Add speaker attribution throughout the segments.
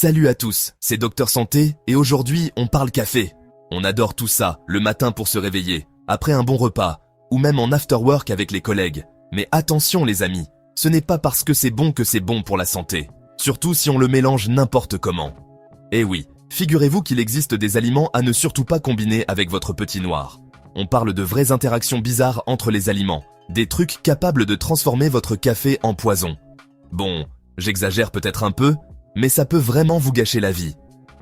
Speaker 1: Salut à tous, c'est Docteur Santé et aujourd'hui on parle café. On adore tout ça, le matin pour se réveiller, après un bon repas, ou même en after work avec les collègues. Mais attention les amis, ce n'est pas parce que c'est bon que c'est bon pour la santé. Surtout si on le mélange n'importe comment. Eh oui, figurez-vous qu'il existe des aliments à ne surtout pas combiner avec votre petit noir. On parle de vraies interactions bizarres entre les aliments, des trucs capables de transformer votre café en poison. Bon, j'exagère peut-être un peu, mais ça peut vraiment vous gâcher la vie.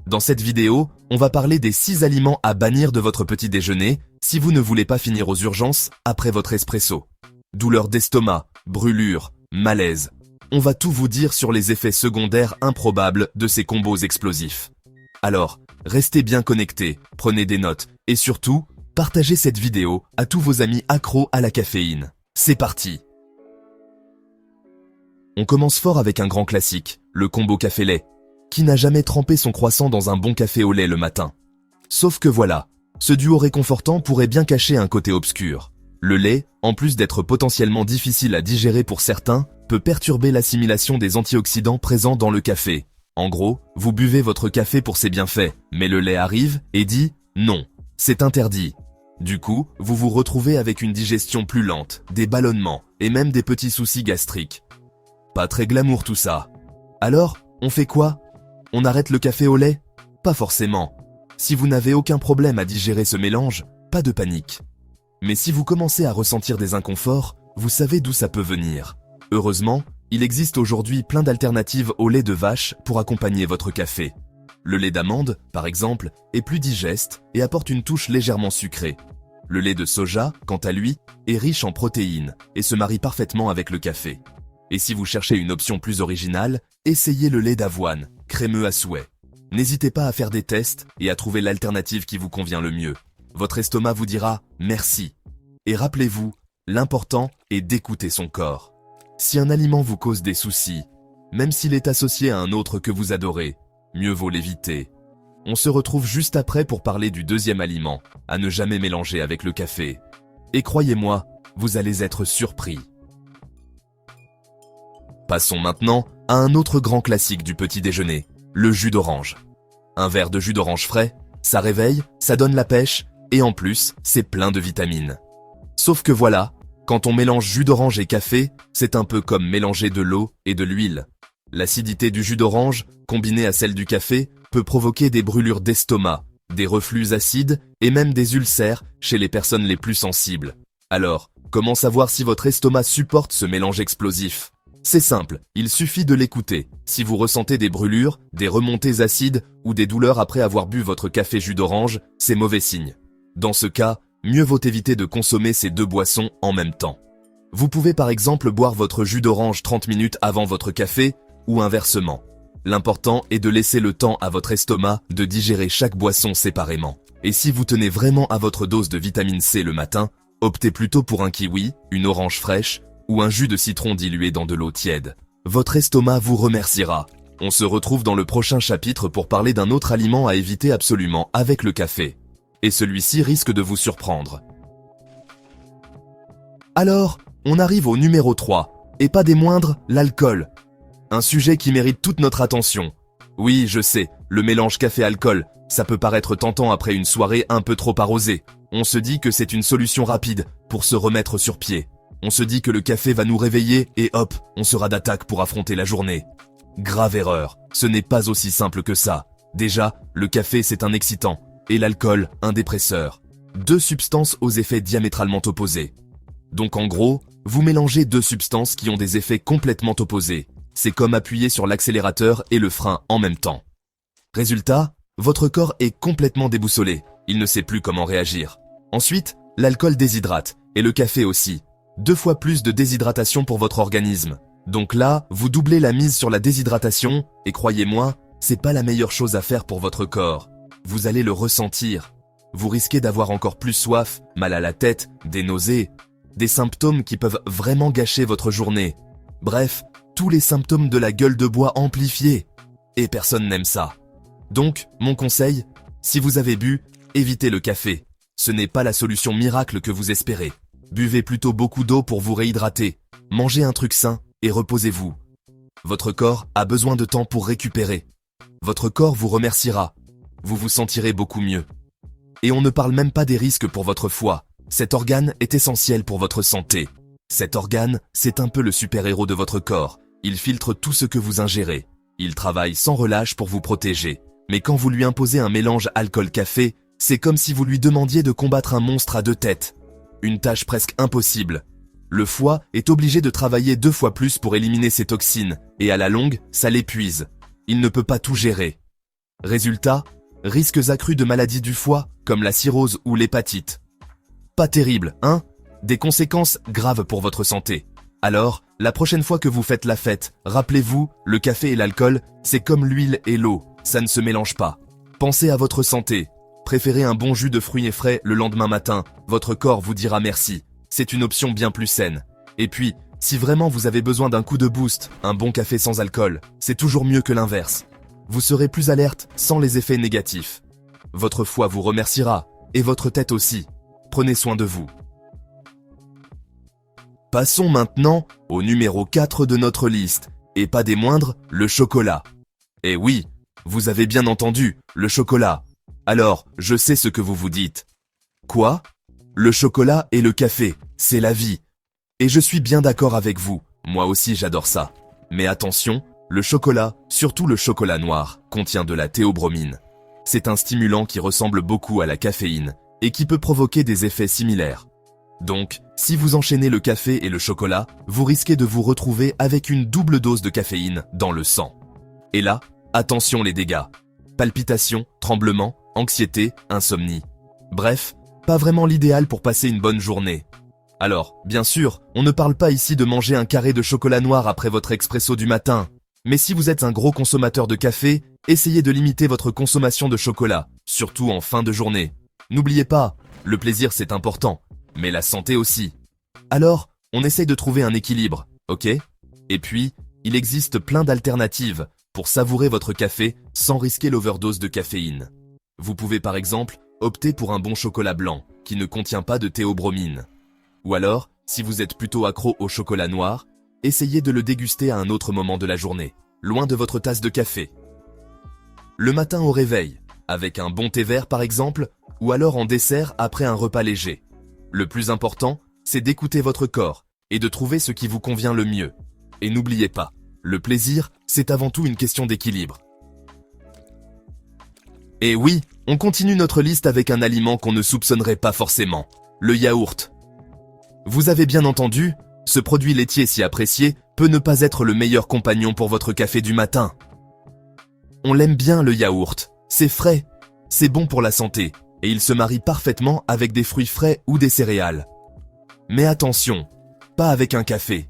Speaker 1: Dans cette vidéo, on va parler des 6 aliments à bannir de votre petit déjeuner si vous ne voulez pas finir aux urgences après votre espresso. Douleurs d'estomac, brûlures, malaise. On va tout vous dire sur les effets secondaires improbables de ces combos explosifs. Alors, restez bien connectés, prenez des notes et surtout, partagez cette vidéo à tous vos amis accros à la caféine. C'est parti! On commence fort avec un grand classique, le combo café-lait. Qui n'a jamais trempé son croissant dans un bon café au lait le matin? Sauf que voilà, ce duo réconfortant pourrait bien cacher un côté obscur. Le lait, en plus d'être potentiellement difficile à digérer pour certains, peut perturber l'assimilation des antioxydants présents dans le café. En gros, vous buvez votre café pour ses bienfaits, mais le lait arrive et dit « non, c'est interdit ». Du coup, vous vous retrouvez avec une digestion plus lente, des ballonnements et même des petits soucis gastriques. Pas très glamour tout ça. Alors, on fait quoi? On arrête le café au lait? Pas forcément. Si vous n'avez aucun problème à digérer ce mélange, pas de panique. Mais si vous commencez à ressentir des inconforts, vous savez d'où ça peut venir. Heureusement, il existe aujourd'hui plein d'alternatives au lait de vache pour accompagner votre café. Le lait d'amande, par exemple, est plus digeste et apporte une touche légèrement sucrée. Le lait de soja, quant à lui, est riche en protéines et se marie parfaitement avec le café. Et si vous cherchez une option plus originale, essayez le lait d'avoine, crémeux à souhait. N'hésitez pas à faire des tests et à trouver l'alternative qui vous convient le mieux. Votre estomac vous dira « merci ». Et rappelez-vous, l'important est d'écouter son corps. Si un aliment vous cause des soucis, même s'il est associé à un autre que vous adorez, mieux vaut l'éviter. On se retrouve juste après pour parler du deuxième aliment, à ne jamais mélanger avec le café. Et croyez-moi, vous allez être surpris. Passons maintenant à un autre grand classique du petit déjeuner, le jus d'orange. Un verre de jus d'orange frais, ça réveille, ça donne la pêche, et en plus, c'est plein de vitamines. Sauf que voilà, quand on mélange jus d'orange et café, c'est un peu comme mélanger de l'eau et de l'huile. L'acidité du jus d'orange, combinée à celle du café, peut provoquer des brûlures d'estomac, des reflux acides et même des ulcères chez les personnes les plus sensibles. Alors, comment savoir si votre estomac supporte ce mélange explosif ? C'est simple, il suffit de l'écouter. Si vous ressentez des brûlures, des remontées acides ou des douleurs après avoir bu votre café jus d'orange, c'est mauvais signe. Dans ce cas, mieux vaut éviter de consommer ces deux boissons en même temps. Vous pouvez par exemple boire votre jus d'orange 30 minutes avant votre café ou inversement. L'important est de laisser le temps à votre estomac de digérer chaque boisson séparément. Et si vous tenez vraiment à votre dose de vitamine C le matin, optez plutôt pour un kiwi, une orange fraîche ou un jus de citron dilué dans de l'eau tiède. Votre estomac vous remerciera. On se retrouve dans le prochain chapitre pour parler d'un autre aliment à éviter absolument avec le café. Et celui-ci risque de vous surprendre. Alors, on arrive au numéro 3, et pas des moindres, l'alcool. Un sujet qui mérite toute notre attention. Oui, je sais, le mélange café-alcool, ça peut paraître tentant après une soirée un peu trop arrosée. On se dit que c'est une solution rapide pour se remettre sur pied. On se dit que le café va nous réveiller et hop, on sera d'attaque pour affronter la journée. Grave erreur, ce n'est pas aussi simple que ça. Déjà, le café c'est un excitant, et l'alcool un dépresseur. Deux substances aux effets diamétralement opposés. Donc en gros, vous mélangez deux substances qui ont des effets complètement opposés. C'est comme appuyer sur l'accélérateur et le frein en même temps. Résultat, votre corps est complètement déboussolé, il ne sait plus comment réagir. Ensuite, l'alcool déshydrate, et le café aussi. 2 fois plus de déshydratation pour votre organisme. Donc là, vous doublez la mise sur la déshydratation, et croyez-moi, c'est pas la meilleure chose à faire pour votre corps. Vous allez le ressentir. Vous risquez d'avoir encore plus soif, mal à la tête, des nausées, des symptômes qui peuvent vraiment gâcher votre journée. Bref, tous les symptômes de la gueule de bois amplifiés. Et personne n'aime ça. Donc, mon conseil, si vous avez bu, évitez le café. Ce n'est pas la solution miracle que vous espérez. Buvez plutôt beaucoup d'eau pour vous réhydrater. Mangez un truc sain et reposez-vous. Votre corps a besoin de temps pour récupérer. votre corps vous remerciera. Vous vous sentirez beaucoup mieux. Et on ne parle même pas des risques pour votre foie. Cet organe est essentiel pour votre santé. Cet organe, c'est un peu le super-héros de votre corps. Il filtre tout ce que vous ingérez. Il travaille sans relâche pour vous protéger. Mais quand vous lui imposez un mélange alcool-café, c'est comme si vous lui demandiez de combattre un monstre à 2 têtes. Une tâche presque impossible. Le foie est obligé de travailler 2 fois plus pour éliminer ses toxines, et à la longue, ça l'épuise. Il ne peut pas tout gérer. Résultat, risques accrus de maladies du foie, comme la cirrhose ou l'hépatite. Pas terrible, hein? Des conséquences graves pour votre santé. Alors, la prochaine fois que vous faites la fête, rappelez-vous, le café et l'alcool, c'est comme l'huile et l'eau, ça ne se mélange pas. Pensez à votre santé. Préférez un bon jus de fruits et frais le lendemain matin, votre corps vous dira merci. C'est une option bien plus saine. Et puis, si vraiment vous avez besoin d'un coup de boost, un bon café sans alcool, c'est toujours mieux que l'inverse. Vous serez plus alerte sans les effets négatifs. Votre foie vous remerciera, et votre tête aussi. Prenez soin de vous. Passons maintenant au numéro 4 de notre liste, et pas des moindres, le chocolat. Et oui, vous avez bien entendu, le chocolat. Alors, je sais ce que vous vous dites. Quoi? Le chocolat et le café, c'est la vie. Et je suis bien d'accord avec vous, moi aussi j'adore ça. Mais attention, le chocolat, surtout le chocolat noir, contient de la théobromine. C'est un stimulant qui ressemble beaucoup à la caféine, et qui peut provoquer des effets similaires. Donc, si vous enchaînez le café et le chocolat, vous risquez de vous retrouver avec une double dose de caféine dans le sang. Et là, attention les dégâts. Palpitations, tremblements, anxiété, insomnie. Bref, pas vraiment l'idéal pour passer une bonne journée. Alors, bien sûr, on ne parle pas ici de manger un carré de chocolat noir après votre expresso du matin. Mais si vous êtes un gros consommateur de café, essayez de limiter votre consommation de chocolat, surtout en fin de journée. N'oubliez pas, le plaisir c'est important, mais la santé aussi. Alors, on essaye de trouver un équilibre, ok? Et puis, il existe plein d'alternatives pour savourer votre café sans risquer l'overdose de caféine. Vous pouvez par exemple opter pour un bon chocolat blanc qui ne contient pas de théobromine. Ou alors, si vous êtes plutôt accro au chocolat noir, essayez de le déguster à un autre moment de la journée, loin de votre tasse de café. Le matin au réveil, avec un bon thé vert par exemple, ou alors en dessert après un repas léger. Le plus important, c'est d'écouter votre corps et de trouver ce qui vous convient le mieux. Et n'oubliez pas, le plaisir, c'est avant tout une question d'équilibre. Et oui, on continue notre liste avec un aliment qu'on ne soupçonnerait pas forcément, le yaourt. Vous avez bien entendu, ce produit laitier si apprécié peut ne pas être le meilleur compagnon pour votre café du matin. On l'aime bien le yaourt, c'est frais, c'est bon pour la santé, et il se marie parfaitement avec des fruits frais ou des céréales. Mais attention, pas avec un café.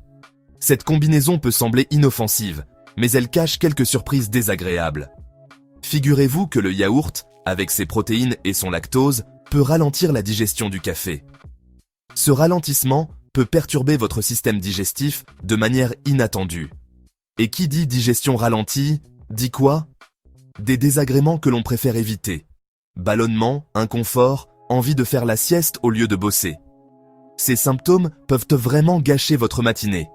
Speaker 1: Cette combinaison peut sembler inoffensive, mais elle cache quelques surprises désagréables. Figurez-vous que le yaourt, avec ses protéines et son lactose, peut ralentir la digestion du café. Ce ralentissement peut perturber votre système digestif de manière inattendue. Et qui dit digestion ralentie, dit quoi? Des désagréments que l'on préfère éviter. Ballonnement, inconfort, envie de faire la sieste au lieu de bosser. Ces symptômes peuvent vraiment gâcher votre matinée.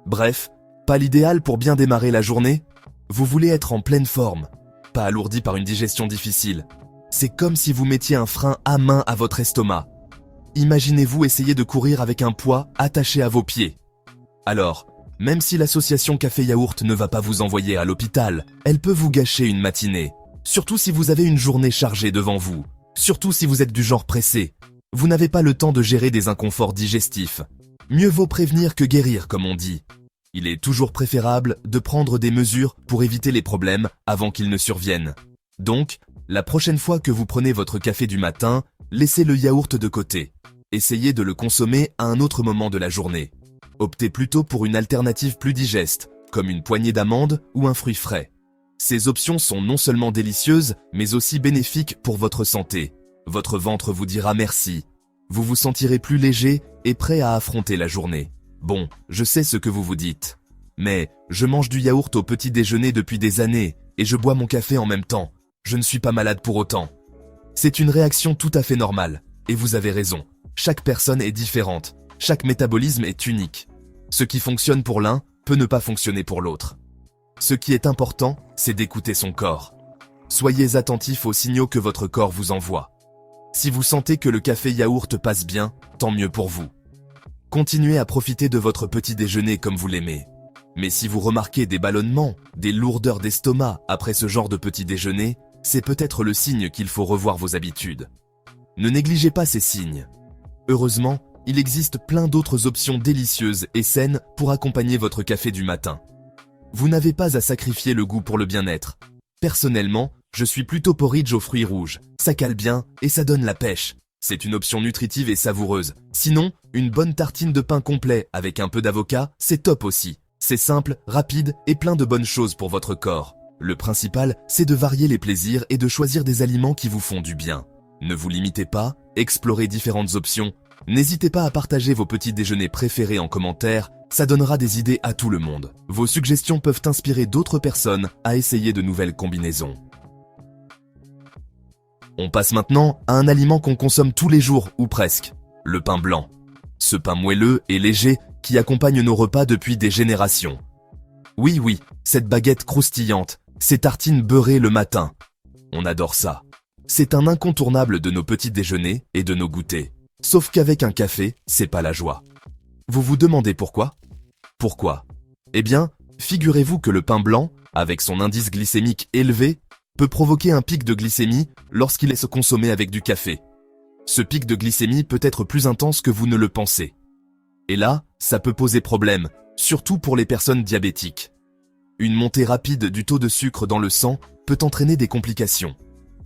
Speaker 1: Bref, pas l'idéal pour bien démarrer la journée? Vous voulez être en pleine forme, pas alourdi par une digestion difficile. C'est comme si vous mettiez un frein à main à votre estomac. Imaginez-vous essayer de courir avec un poids attaché à vos pieds. Alors, même si l'association café-yaourt ne va pas vous envoyer à l'hôpital, elle peut vous gâcher une matinée. Surtout si vous avez une journée chargée devant vous. Surtout si vous êtes du genre pressé. Vous n'avez pas le temps de gérer des inconforts digestifs. Mieux vaut prévenir que guérir, comme on dit. Il est toujours préférable de prendre des mesures pour éviter les problèmes avant qu'ils ne surviennent. Donc, la prochaine fois que vous prenez votre café du matin, laissez le yaourt de côté. Essayez de le consommer à un autre moment de la journée. Optez plutôt pour une alternative plus digeste, comme une poignée d'amandes ou un fruit frais. Ces options sont non seulement délicieuses, mais aussi bénéfiques pour votre santé. Votre ventre vous dira merci. Vous vous sentirez plus léger et prêt à affronter la journée. Bon, je sais ce que vous vous dites. Mais je mange du yaourt au petit déjeuner depuis des années et je bois mon café en même temps. Je ne suis pas malade pour autant. C'est une réaction tout à fait normale. Et vous avez raison. Chaque personne est différente. Chaque métabolisme est unique. Ce qui fonctionne pour l'un peut ne pas fonctionner pour l'autre. Ce qui est important, c'est d'écouter son corps. Soyez attentif aux signaux que votre corps vous envoie. Si vous sentez que le café yaourt passe bien, tant mieux pour vous. Continuez à profiter de votre petit déjeuner comme vous l'aimez. Mais si vous remarquez des ballonnements, des lourdeurs d'estomac après ce genre de petit déjeuner, c'est peut-être le signe qu'il faut revoir vos habitudes. Ne négligez pas ces signes. Heureusement, il existe plein d'autres options délicieuses et saines pour accompagner votre café du matin. Vous n'avez pas à sacrifier le goût pour le bien-être. Personnellement, je suis plutôt porridge aux fruits rouges. Ça cale bien et ça donne la pêche. C'est une option nutritive et savoureuse. Sinon, une bonne tartine de pain complet avec un peu d'avocat, c'est top aussi. C'est simple, rapide et plein de bonnes choses pour votre corps. Le principal, c'est de varier les plaisirs et de choisir des aliments qui vous font du bien. Ne vous limitez pas, explorez différentes options. N'hésitez pas à partager vos petits déjeuners préférés en commentaire, ça donnera des idées à tout le monde. Vos suggestions peuvent inspirer d'autres personnes à essayer de nouvelles combinaisons. On passe maintenant à un aliment qu'on consomme tous les jours, ou presque, le pain blanc. Ce pain moelleux et léger qui accompagne nos repas depuis des générations. Oui, cette baguette croustillante, ces tartines beurrées le matin. On adore ça. C'est un incontournable de nos petits déjeuners et de nos goûters. Sauf qu'avec un café, c'est pas la joie. Vous vous demandez pourquoi ? Pourquoi ? Eh bien, figurez-vous que le pain blanc, avec son indice glycémique élevé, peut provoquer un pic de glycémie lorsqu'il est consommé avec du café. Ce pic de glycémie peut être plus intense que vous ne le pensez. Et là, ça peut poser problème, surtout pour les personnes diabétiques. Une montée rapide du taux de sucre dans le sang peut entraîner des complications.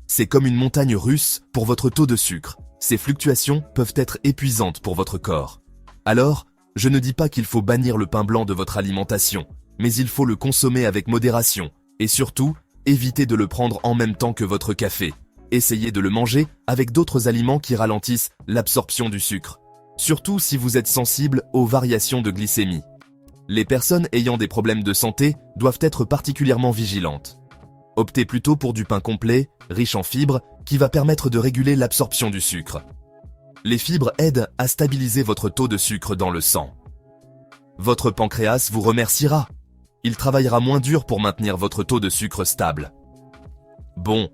Speaker 1: C'est comme une montagne russe pour votre taux de sucre. Ces fluctuations peuvent être épuisantes pour votre corps. Alors, je ne dis pas qu'il faut bannir le pain blanc de votre alimentation, mais il faut le consommer avec modération, et surtout, évitez de le prendre en même temps que votre café. Essayez de le manger avec d'autres aliments qui ralentissent l'absorption du sucre. Surtout si vous êtes sensible aux variations de glycémie. Les personnes ayant des problèmes de santé doivent être particulièrement vigilantes. Optez plutôt pour du pain complet, riche en fibres, qui va permettre de réguler l'absorption du sucre. Les fibres aident à stabiliser votre taux de sucre dans le sang. Votre pancréas vous remerciera. Il travaillera moins dur pour maintenir votre taux de sucre stable. Bon,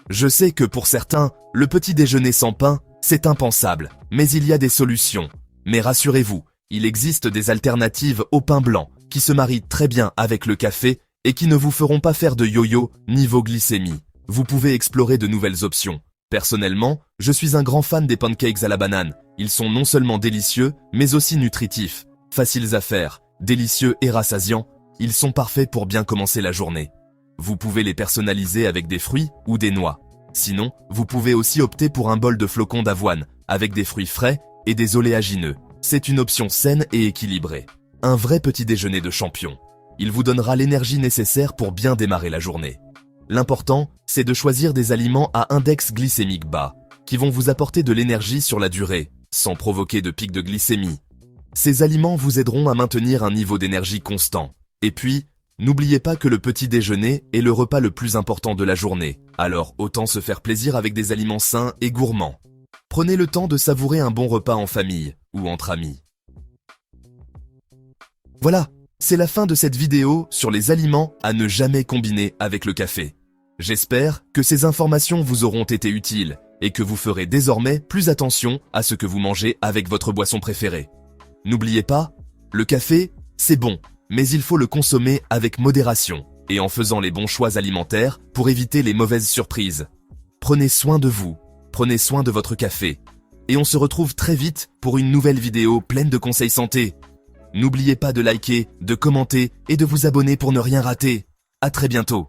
Speaker 1: je sais que pour certains, le petit déjeuner sans pain, c'est impensable, mais il y a des solutions. Mais rassurez-vous, il existe des alternatives au pain blanc qui se marient très bien avec le café et qui ne vous feront pas faire de yo-yo niveau glycémie. Vous pouvez explorer de nouvelles options. Personnellement, je suis un grand fan des pancakes à la banane. Ils sont non seulement délicieux, mais aussi nutritifs. Faciles à faire, délicieux et rassasiants, ils sont parfaits pour bien commencer la journée. Vous pouvez les personnaliser avec des fruits ou des noix. Sinon, vous pouvez aussi opter pour un bol de flocons d'avoine, avec des fruits frais et des oléagineux. C'est une option saine et équilibrée. Un vrai petit déjeuner de champion. Il vous donnera l'énergie nécessaire pour bien démarrer la journée. L'important, c'est de choisir des aliments à index glycémique bas, qui vont vous apporter de l'énergie sur la durée, sans provoquer de pic de glycémie. Ces aliments vous aideront à maintenir un niveau d'énergie constant. Et puis, n'oubliez pas que le petit déjeuner est le repas le plus important de la journée, alors autant se faire plaisir avec des aliments sains et gourmands. Prenez le temps de savourer un bon repas en famille ou entre amis. Voilà, c'est la fin de cette vidéo sur les aliments à ne jamais combiner avec le café. J'espère que ces informations vous auront été utiles et que vous ferez désormais plus attention à ce que vous mangez avec votre boisson préférée. N'oubliez pas, le café, c'est bon, mais il faut le consommer avec modération et en faisant les bons choix alimentaires pour éviter les mauvaises surprises. Prenez soin de vous, prenez soin de votre café. Et on se retrouve très vite pour une nouvelle vidéo pleine de conseils santé. N'oubliez pas de liker, de commenter et de vous abonner pour ne rien rater. À très bientôt.